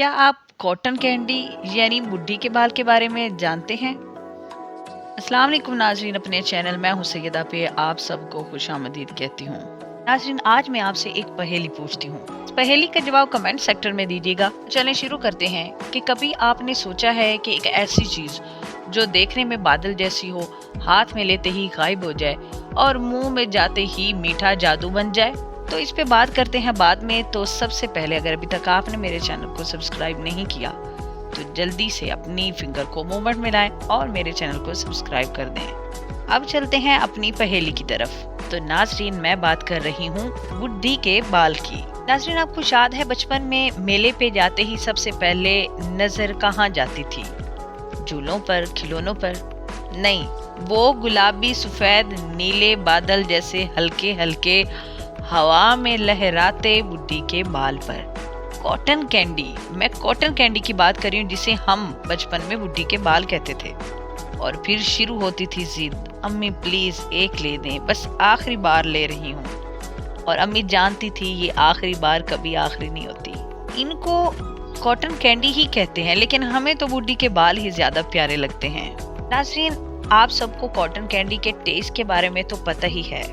क्या आप cotton candy यानी बुड्ढी के बाल के बारे में जानते हैं? अस्सलाम वालेकुम नाज़रीन, अपने चैनल मैं हूं सैयदा पे आप सबको खुशामदीद कहती हूं। नाज़रीन, आज मैं आपसे एक पहेली पूछती हूं। इस पहेली का जवाब कमेंट सेक्टर में दीजिएगा। चलें शुरू करते हैं कि कभी आपने सोचा है कि एक ऐसी चीज जो देखने में बादल जैसी हो, हाथ में लेते ही गायब हो जाए और मुंह में जाते ही मीठा जादू बन जाए? तो इस पे बात करते हैं बाद में। तो सबसे पहले अगर अभी तक आपने मेरे चैनल को सब्सक्राइब नहीं किया तो जल्दी से अपनी फिंगर को मूवमेंट में लाएं और मेरे चैनल को सब्सक्राइब कर दें। अब चलते हैं अपनी पहेली की तरफ। तो नाज़रीन, मैं बात कर रही हूँ बुड्ढी के बाल की। नाज़रीन, आपको याद है बचपन में मेले पे जाते ही सबसे पहले नजर कहाँ जाती थी? झूलों पर, खिलौनों पर? नहीं, वो गुलाबी सफेद नीले बादल जैसे हल्के हल्के हवा में लहराते बुड्ढी के बाल पर। कॉटन कैंडी, मैं कॉटन कैंडी की बात कर रही हूँ जिसे हम बचपन में बुड्ढी के बाल कहते थे। और फिर शुरू होती थी जिद, अम्मी प्लीज एक ले दें, बस आखिरी बार ले रही हूँ। और अम्मी जानती थी ये आखिरी बार कभी आखिरी नहीं होती। इनको कॉटन कैंडी ही कहते हैं, लेकिन हमें तो बुड्ढी के बाल ही ज्यादा प्यारे लगते हैं। नाज़रीन, आप सबको कॉटन कैंडी के टेस्ट के बारे में तो पता ही है।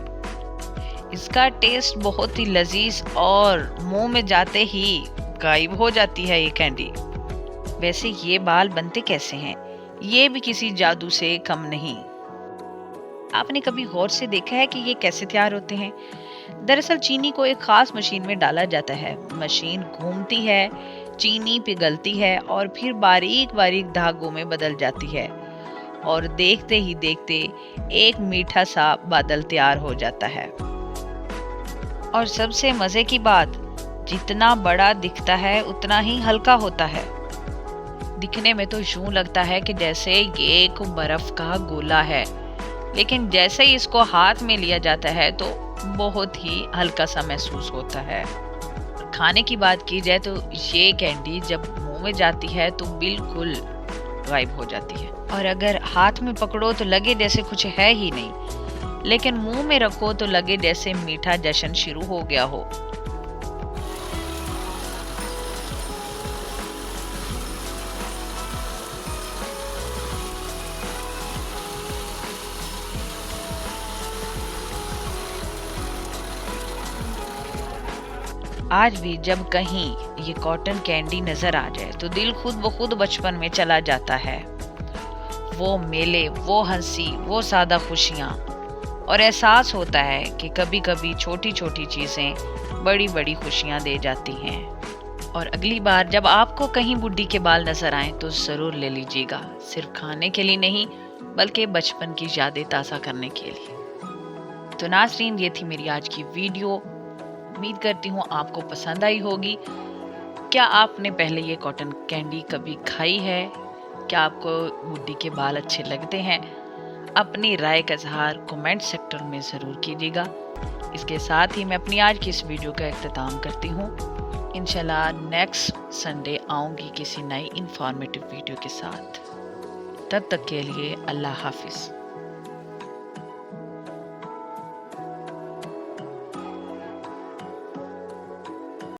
इसका टेस्ट बहुत ही लजीज और मुंह में जाते ही गायब हो जाती है ये कैंडी। वैसे ये बाल बनते कैसे हैं? ये भी किसी जादू से कम नहीं। आपने कभी गौर से देखा है कि ये कैसे तैयार होते हैं? दरअसल चीनी को एक खास मशीन में डाला जाता है। मशीन घूमती है, चीनी पिघलती है और फिर बारीक बारीक धागों में बदल जाती है और देखते ही देखते एक मीठा सा बादल तैयार हो जाता है। और सबसे मजे की बात, जितना बड़ा दिखता है उतना ही हल्का होता है। दिखने में तो यूं लगता है कि जैसे ये एक बर्फ का गोला है, लेकिन जैसे ही इसको हाथ में लिया जाता है तो बहुत ही हल्का सा महसूस होता है। खाने की बात की जाए तो ये कैंडी जब मुंह में जाती है तो बिल्कुल गायब हो जाती है, और अगर हाथ में पकड़ो तो लगे जैसे कुछ है ही नहीं, लेकिन मुंह में रखो तो लगे जैसे मीठा जश्न शुरू हो गया हो। आज भी जब कहीं ये कॉटन कैंडी नजर आ जाए तो दिल खुद ब खुद बचपन में चला जाता है। वो मेले, वो हंसी, वो सादा खुशियाँ, और एहसास होता है कि कभी कभी छोटी छोटी चीजें बड़ी बड़ी खुशियां दे जाती हैं। और अगली बार जब आपको कहीं बुड्ढी के बाल नजर आए तो जरूर ले लीजिएगा, सिर्फ खाने के लिए नहीं बल्कि बचपन की यादें ताज़ा करने के लिए। तो नाज़रीन, ये थी मेरी आज की वीडियो। उम्मीद करती हूँ आपको पसंद आई होगी। क्या आपने पहले ये कॉटन कैंडी कभी खाई है? क्या आपको बुड्ढी के बाल अच्छे लगते हैं? अपनी राय का इजहार कमेंट सेक्टर में ज़रूर कीजिएगा। इसके साथ ही मैं अपनी आज की इस वीडियो का इख्तिताम करती हूँ। इंशाल्लाह नेक्स्ट संडे आऊँगी किसी नई इंफॉर्मेटिव वीडियो के साथ। तब तक के लिए अल्लाह हाफिज़।